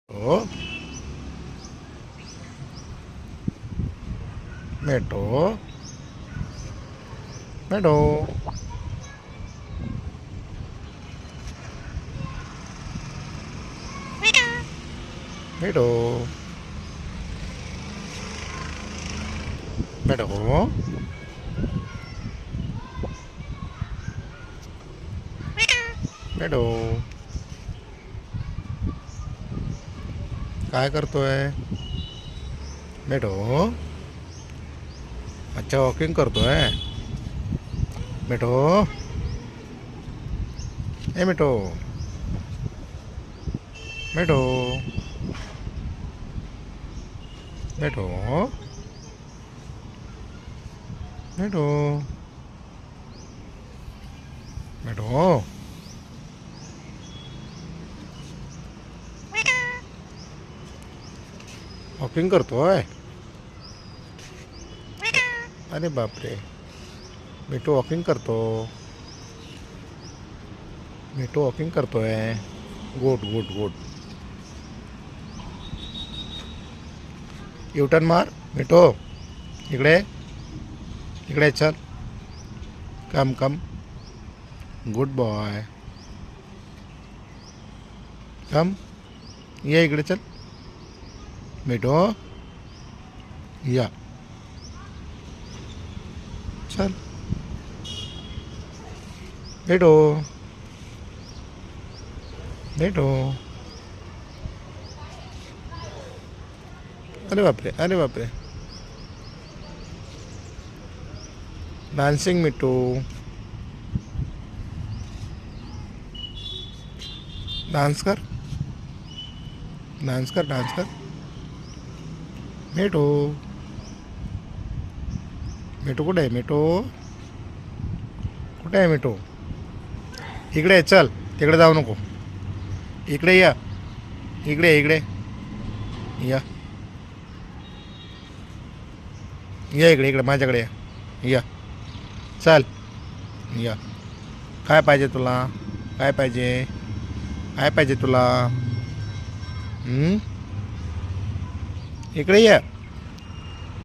हो मेटो मेटो मेटो मेटो मेटो काय करतोय मेटो? अच्छा वॉकिंग करतोय मेटो. ए मेटो मेटो मेटो मेटो मेटो वॉकिंग करतोय. अरे बापरे मिठू वॉकिंग करतो. मिठू वॉकिंग करतोय. Good good good. युटर्न मार मिठू. इकडे इकडे चल. कम कम. Good boy. कम ये इकडे चल मिठू. या चल मिठू मिठू. अरे बापरे अरे बापरे. डान्सिंग मिठू. डान्स कर डान्स कर डान्स कर मिठू. मिठू कुठे आहे मिठू? कुठे आहे मिठू? इकडे ये, चल तिकडे जाऊ नको. इकडे या. इकडे इकडे या. या इकडे इकडे माझ्याकडे या. या चल या. काय पाहिजे तुला? काय पाहिजे? काय पाहिजे तुला? इकडे या.